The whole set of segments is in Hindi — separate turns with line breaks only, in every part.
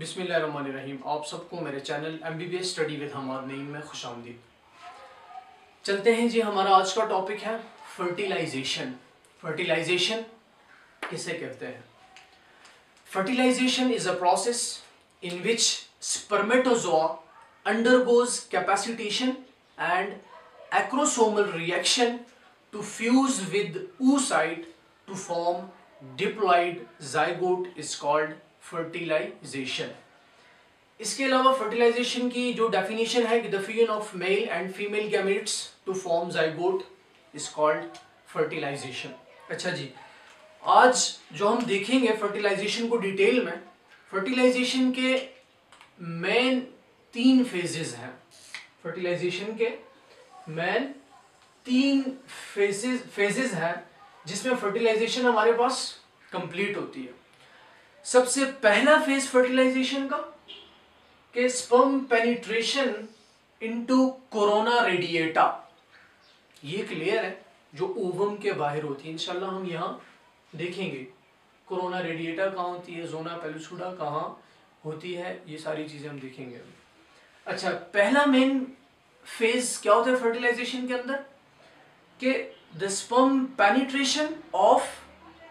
बिस्मिल्लाहिर्रहमानिर्रहीम। आप सबको मेरे channel MBBS study with Hamad Naeem में खुशामदीद। चलते हैं जी, हमारा आज का टॉपिक है फर्टिलाइजेशन। फर्टिलाइजेशन किसे कहते हैं? Fertilisation is a process in which spermatozoa undergoes capacitation and acrosomal reaction to fuse with oocyte to form diploid zygote is called fertilization। इसके अलावा फर्टिलाइजेशन की जो डेफिनेशन है कि the fusion of male and female gametes to form zygote is called fertilisation. अच्छा जी, आज जो हम देखेंगे फर्टिलाइजेशन को डिटेल में, फर्टिलाइजेशन के मेन 3 फेजेस हैं। फर्टिलाइजेशन के मेन 3 फेजेस हैं जिसमें फर्टिलाइजेशन हमारे पास कंप्लीट होती है। सबसे पहला फेज फर्टिलाइजेशन का कि sperm penetration into corona radiata. ये एक लेयर है जो ओवम के बाहर होती है। इंशाल्लाह हम यहाँ देखेंगे कोरोना रेडिएटा कहाँ होती है, जोना पेलुसिडा कहाँ होती है, ये सारी चीजें हम देखेंगे। अच्छा, पहला मेन फेज क्या होता है फर्टिलाइजेशन के अंदर कि the sperm penetration of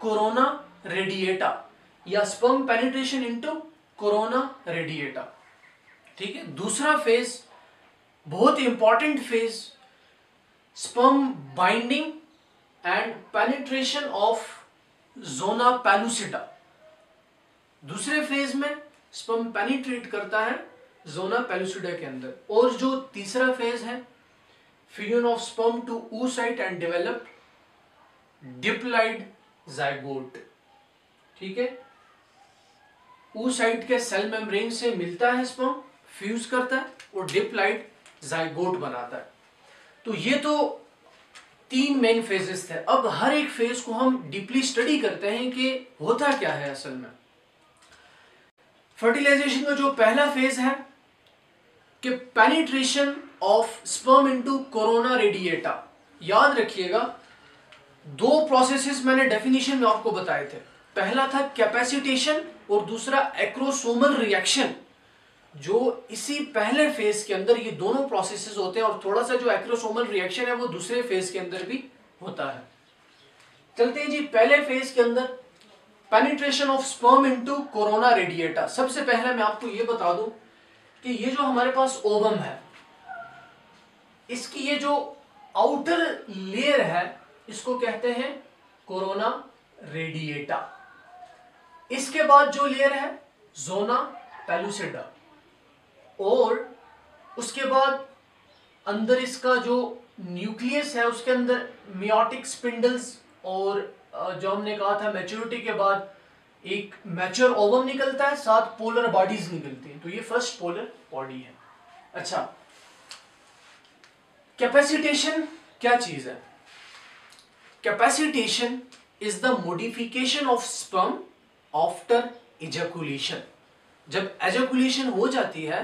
corona radiata या sperm penetration into corona radiata. ठीक है। दूसरा फेज बहुत important phase, sperm binding and penetration of zona pellucida. दूसरे फेज में स्पर्म पेनिट्रेट करता है जोना पेलुसिडा के अंदर। और जो तीसरा फेज है fusion of sperm to oocyte and develop diploid zygote. ठीक है। oocyte के सेल मेम्ब्रेन से मिलता है स्पर्म, फ्यूज करता है और डिप्लॉइड जाइगोट बनाता है। तो ये तो 3 मेन फेजेस थे। अब हर एक फेज को हम डीपली स्टडी करते हैं कि होता क्या है असल में। फर्टिलाइजेशन का जो पहला फेज है कि penetration of sperm into corona radiata. याद रखिएगा 2 प्रोसेसेस मैंने डेफिनेशन में आपको बताए थे। पहला था कैपेसिटेशन और दूसरा एक्रोसोमल रिएक्शन। जो इसी पहले फेज के अंदर ये दोनों प्रोसेसेस होते हैं और थोड़ा सा जो एक्रोसोमल रिएक्शन है वो दूसरे फेज के अंदर भी होता है। चलते हैं जी, पहले फेज के अंदर penetration of sperm into corona radiata. सबसे पहले मैं आपको ये बता दूं कि ये जो हमारे पास ओवम है, इसकी ये जो आउटर लेयर है इसको कहते हैं कोरोना रेडिएटा। इसके बाद जो लेयर है जोना पेलुसिडा, और उसके बाद अंदर इसका जो न्यूक्लियस है उसके अंदर मियोटिक स्पिंडल्स, और जो हमने कहा था मैच्योरिटी के बाद एक मैच्योर ओवम निकलता है, 7 पोलर बॉडीज निकलती हैं। तो ये फर्स्ट पोलर बॉडी है। अच्छा, कैपेसिटेशन क्या चीज है? Capacitation is the modification of sperm after ejaculation. जब एजैकुलेशन हो जाती है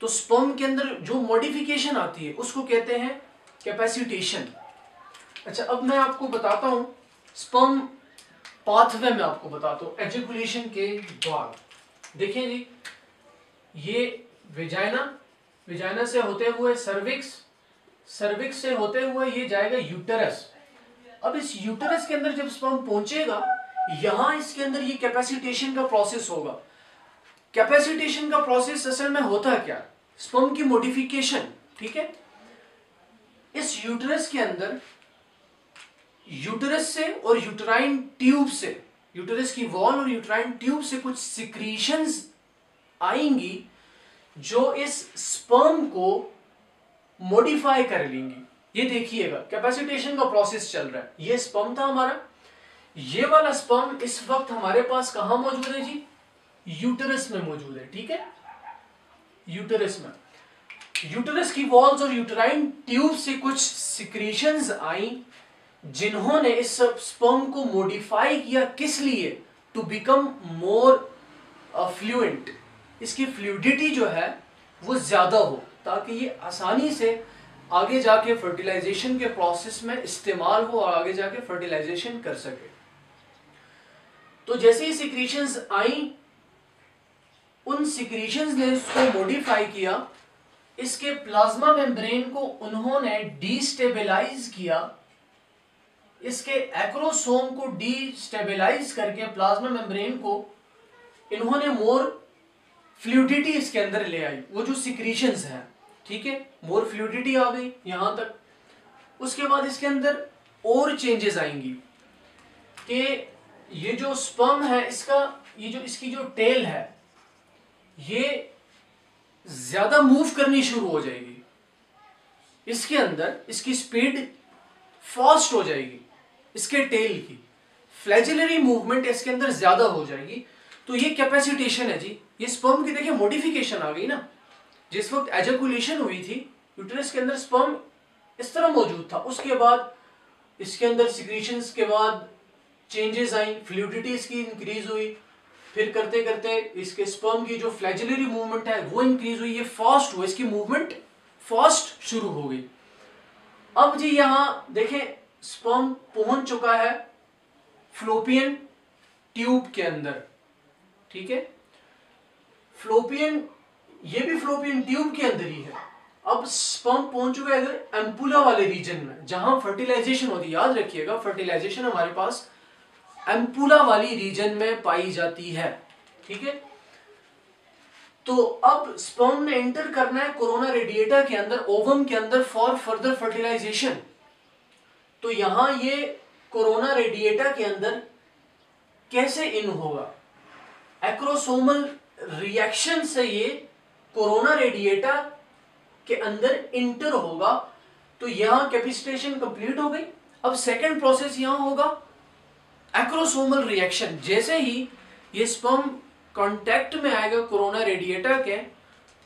तो स्पर्म के अंदर जो मॉडिफिकेशन आती है उसको कहते हैं कैपेसिटेशन। अच्छा, अब मैं आपको बताता हूं स्पर्म पाथवे में आपको बताता हूं एजैकुलेशन के बाद। देखिए जी, ये विजाइना से होते हुए सर्विक्स से होते हुए ये जाएगा यूटेरस। अब इस यूटेरस के अंदर जब स्पर्म पहुंचेगा, यहां इसके अंदर ये कैपेसिटेशन का प्रोसेस होगा। कैपेसिटेशन का प्रोसेस असल में होता क्या? स्पर्म की मॉडिफिकेशन। ठीक है। इस यूटेरस के अंदर यूटेरस से और यूटेराइन ट्यूब से, यूटेरस की वॉल और यूटेराइन ट्यूब से कुछ सिक्रीशंस आएंगी जो इस स्पर्म को मॉडिफाई कर लेंगी। ये देखिएगा कैपेसिटेशन का प्रोसेस चल रहा है। ये स्पर्म था हमारा, ये वाला स्पर्म इस वक्त हमारे पास कहां मौजूद है जी? यूटेरस में मौजूद है। ठीक है। यूटेरस में यूटेरस की वॉल्स और यूटेराइन ट्यूब से कुछ सिक्रीशंस आई जिन्होंने इस स्पर्म को मॉडिफाई किया। किस लिए? To become more fluent. इसकी फ्लूइडिटी जो है वो ज्यादा हो ताकि ये आसानी से आगे जाके फर्टिलाइजेशन के प्रोसेस में इस्तेमाल हो और आगे जाके फर्टिलाइजेशन कर सके। तो जैसे ही सिक्रीशंस आई उन सिक्रीशंस ने इसको मॉडिफाई किया, इसके प्लाज्मा मेम्ब्रेन को उन्होंने डीस्टेबलाइज किया, इसके एक्रोसोम को डीस्टेबलाइज करके प्लाज्मा मेम्ब्रेन को इन्होंने मोर फ्लूइडिटी इसके अंदर ले आई, वो जो सिक्रीशंस हैं, ठीक है, मोर फ्लूइडिटी आ गई यहां तक। उसके बाद इसके अंदर और चेंजेस आएंगी कि ये जो स्पर्म है इसका, ये जो इसकी जो टेल है ये ज्यादा मूव करनी शुरू हो जाएगी, इसके अंदर इसकी स्पीड फास्ट हो जाएगी, इसके टेल की फ्लैजिलरी मूवमेंट इसके अंदर ज्यादा हो जाएगी। तो ये कैपेसिटेशन है जी, ये स्पर्म की देखिए मॉडिफिकेशन आ गई ना। जिस वक्त एजैकुलेशन हुई थी यूट्रस के अंदर स्पर्म इस तरह मौजूद था, उसके बाद इसके अंदर सिक्रीशंस के बाद चेंजेस आई, फ्लूइडिटी इसकी इंक्रीज हुई, फिर करते करते इसके स्पर्म की जो फ्लैजिलरी मूवमेंट है वो इंक्रीज हुई, ये फास्ट हुआ, इसकी मूवमेंट फास्ट शुरू हो गई। अब जी यहां देखें स्पर्म पहुंच चुका है फ्लोपियन ट्यूब के अंदर, ठीक है, फ्लोपियन, ये भी फ्लोपियन ट्यूब के अंदर ही है। अब स्पर्म पहुंच चुका है अगर एम्पुला वाले रीजन में जहां फर्टिलाइजेशन होती है, याद रखिएगा फर्टिलाइजेशन हमारे पास एम्पुला वाली रीजन में पाई जाती है, ठीक है। तो अब स्पर्म ने एंटर करना है कोरोना रेडिएटा के अंदर, ओवम के अंदर फॉर फर्दर फर्टिलाइजेशन। तो यहां ये कोरोना रेडिएटा के अंदर कैसे इन होगा, एक्रोसोमल रिएक्शन से ये कोरोना रेडिएटा के अंदर इंटर होगा। तो यहां कैपेसिटेशन कंप्लीट हो गई। अब सेकंड प्रोसेस यहां होगा एक्रोसोमल रिएक्शन। जैसे ही ये स्पर्म कांटेक्ट में आएगा कोरोना रेडिएटा के,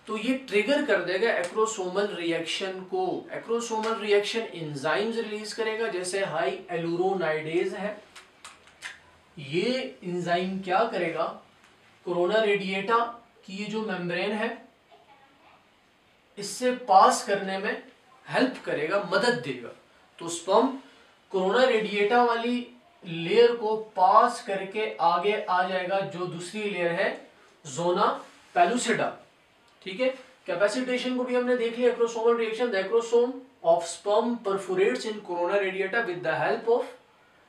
तो ये ट्रिगर कर देगा एक्रोसोमल रिएक्शन को। एक्रोसोमल रिएक्शन एंजाइम्स रिलीज करेगा, जैसे हाई एलुरोनाइडेज है, ये एंजाइम क्या करेगा, कोरोना रेडिएटा की ये जो मेम्ब्रेन है इससे पास करने में हेल्प करेगा, मदद देगा। तो स्पर्म कोरोना रेडिएटा वाली लेयर को पास करके आगे आ जाएगा, जो दूसरी लेयर है जोना पेलुसिडा, ठीक है। कैपेसिटेशन को भी हमने देख लिया, acrosomal reaction, the acrosome of sperm perforates in corona radiata with the help of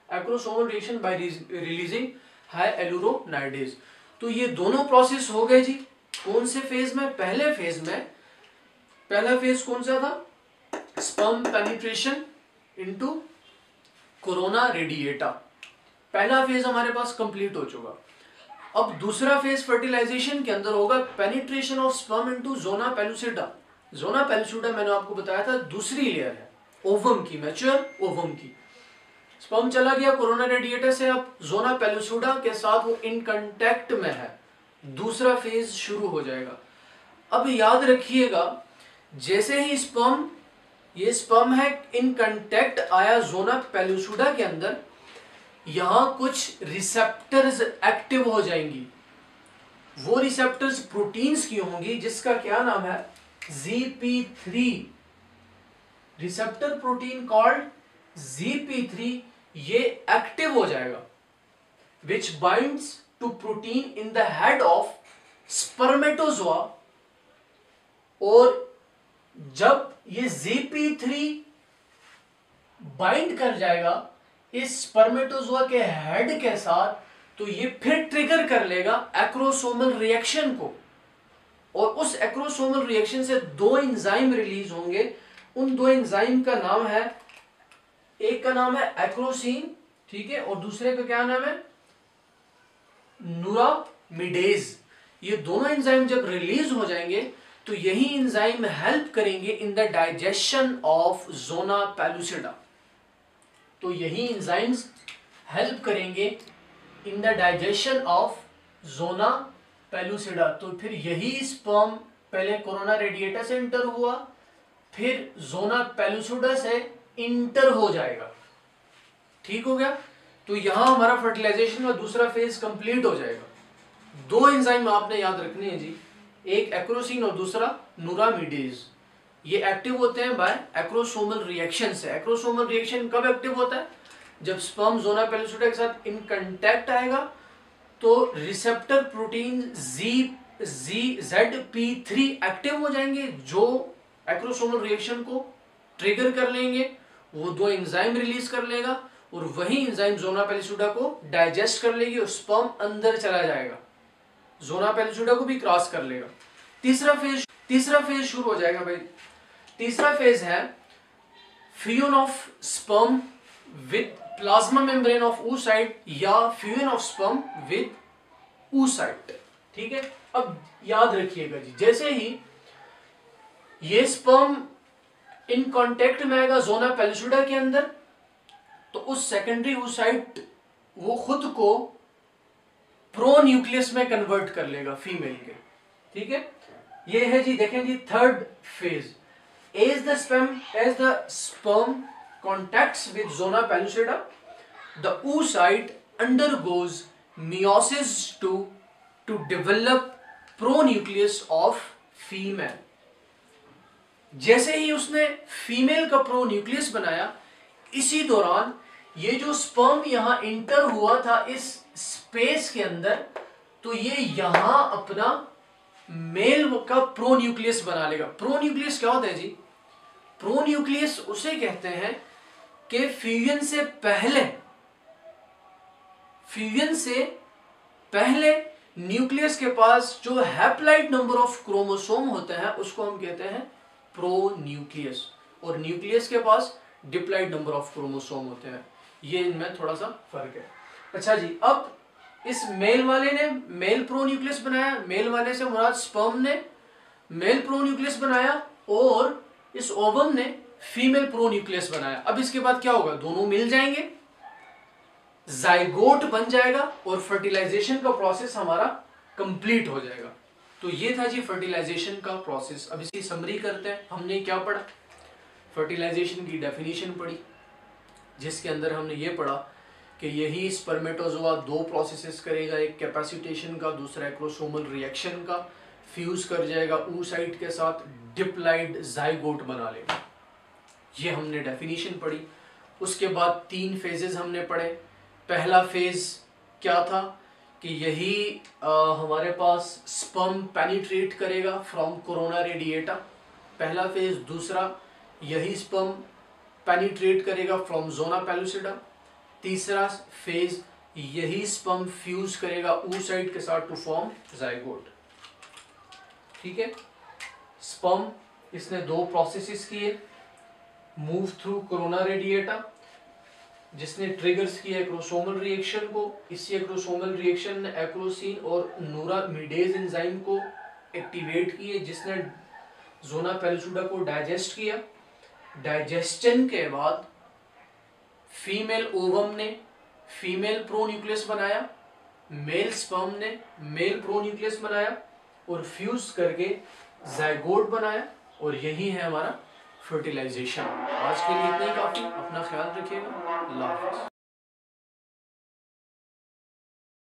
acrosomal reaction by releasing hyaluronidase. तो ये दोनों प्रोसेस हो गए जी। कौन से फेज में, पहले फेज में, पहला फेज कौन सा था, sperm penetration into corona radiata, पहला फेज हमारे पास कंप्लीट हो चुका। अब दूसरा फेज फर्टिलाइजेशन के अंदर होगा penetration of sperm into zona pellucida. Zona pellucida मैंने आपको बताया था दूसरी लेयर है ओवम की, मैच्योर ओवम की। स्पर्म चला गया कोरोना रेडिएटर से, अब जोना पेलुसिडा के साथ वो इन कांटेक्ट में है, दूसरा फेज शुरू हो जाएगा। अब याद रखिएगा, जैसे ही स्पर्म, ये स्पर्म है इन कांटेक्ट आया जोना पेलुसिडा के अंदर, यहां कुछ रिसेप्टर्स एक्टिव हो जाएंगी। वो रिसेप्टर्स प्रोटीन्स की होंगी जिसका क्या नाम है, ZP3, receptor protein called ZP3, ये एक्टिव हो जाएगा, which binds to protein in the head of spermatozoa. और जब ये ZP3 बाइंड कर जाएगा इस स्पर्मेटोजोआ के हेड के साथ, तो ये फिर ट्रिगर कर लेगा एक्रोसोमल रिएक्शन को, और उस एक्रोसोमल रिएक्शन से दो एंजाइम रिलीज होंगे। उन दो एंजाइम का नाम है, एक का नाम है एक्रोसिन, ठीक है, और दूसरे का क्या नाम है, न्यूरामिडेज। ये दोनों एंजाइम जब रिलीज हो जाएंगे तो यही एंजाइम हेल्प करेंगे in the digestion of zona pellucida. तो यही एंजाइम्स हेल्प करेंगे in the digestion of zona pellucida. तो फिर यही स्पर्म पहले कोरोना रेडिएटा से इंटर हुआ, फिर जोना पेलुसिडा से इंटर हो जाएगा, ठीक हो गया। तो यहां हमारा फर्टिलाइजेशन का दूसरा फेज कंप्लीट हो जाएगा। दो एंजाइम आपने याद रखने हैं जी, एक एक्रोसिन और दूसरा न्यूरामिडेज। ये एक्टिव होते हैं बाय एक्रोसोमल रिएक्शन से। एक्रोसोमल रिएक्शन कब एक्टिव होता है, जब स्पर्म जोना पेलुसिडा के साथ इन कांटेक्ट आएगा, तो रिसेप्टर प्रोटीन ZP3 एक्टिव हो जाएंगे जो एक्रोसोमल रिएक्शन को ट्रिगर कर लेंगे, वो 2 एंजाइम रिलीज कर लेगा और वही एंजाइम ज़ोना पेलिसुडा को डाइजेस्ट कर लेगी और स्पर्म अंदर चला जाएगा, ज़ोना पेलिसुडा को भी क्रॉस कर लेगा। तीसरा फेज शुरू हो जाएगा भाई। तीसरा फेज है fusion of sperm with plasma membrane of oocyte या fusion of sperm with oocyte। ठीक है, अब याद रखिएगा जी, जैसे ही ये स्पर्म इन कांटेक्ट में आएगा ज़ोना पेलिसुडा के अंदर, तो उस सेकेंडरी oocyte वो खुद को प्रो न्यूक्लियस में कन्वर्ट कर लेगा फीमेल के। ठीक है, ये है जी, देखें जी third phase. As the sperm contacts with zona pellucida, the oocyte undergoes meiosis to develop pronucleus of female। जैसे ही उसने फीमेल का प्रोन्यूक्लियस बनाया, इसी दौरान ये जो स्पर्म यहां इंटर हुआ था इस स्पेस के अंदर, तो ये यहां अपना मेल का प्रोन्यूक्लियस बना लेगा। प्रोन्यूक्लियस क्या होता है जी? प्रोन्यूक्लियस उसे कहते हैं कि फ्यूजन से पहले न्यूक्लियस के पास जो हैप्लॉइड नंबर ऑफ क्रोमोसोम होते हैं उसको हम कहते हैं प्रोन्यूक्लियस, और न्यूक्लियस के पास डिप्लॉइड नंबर ऑफ क्रोमोसोम होते हैं। ये इनमें थोड़ा सा फर्क है। अच्छा जी, अब इस मेल वाले ने मेल प्रोन्यूक्लियस बनाया, मेल वाले से मुराद स्पर्म ने मेल प्रोन्यूक्लियस बनाया और इस ओवम ने फीमेल प्रोन्यूक्लियस बनाया। अब इसके बाद क्या होगा? दोनों मिल जाएंगे, जाइगोट बन जाएगा और फर्टिलाइजेशन का प्रोसेस हमारा कंप्लीट हो जाएगा। तो ये था जी फर्टिलाइजेशन का प्रोसेस। अब इसकी समरी करते हैं। हमने क्या पढ़ा? फर्टिलाइजेशन की डेफिनेशन पढ़ी, जिसके अंदर हमने ये पढ़ा कि यही स्पर्मेटोजोआ 2 प्रोसेसेस करेगा, एक कैपेसिटेशन का, दूसरा एक्रोसोमल रिएक्शन का, फ्यूज कर जाएगा oocyte के साथ, डिप्लॉइड जाइगोट बना लेगा। ये हमने डेफिनेशन पढ़ी। उसके बाद 3 फेजेस हमने पढ़े। पहला फेज क्या था कि यही हमारे पास स्पर्म पेनिट्रेट करेगा फ्रॉम कोरोना रेडिएटा, पहला फेज। दूसरा, यही स्पर्म पेनिट्रेट करेगा फ्रॉम ज़ोना पेलुसिडा। तीसरा फेज, यही स्पर्म फ्यूज करेगा oocyte के साथ टू फॉर्म जाइगोट। ठीक है, स्पर्म इसने 2 प्रोसेसेस किए, मूव थ्रू कोरोना रेडिएटा, जिसने ट्रिगर्स किया एक्रोसोमल रिएक्शन को। इसी एक्रोसोमल रिएक्शन ने एक्रोसिन और न्यूरामिडेज एंजाइम को एक्टिवेट किए, जिसने ज़ोना पेलुसिडा को डाइजेस्ट किया। डाइजेस्शन के बाद फीमेल ओवम ने फीमेल प्रोन्यूक्लियस बनाया, मेल स्पर्म ने मेल प्रोन्यूक्लियस बनाया और फ्यूज करके जाइगोट बनाया, और यही है हमारा फर्टिलाइजेशन। आज के लिए इतना ही काफ़ी। अपना ख्याल रखिएगा। अल्लाह हाफ़िज़।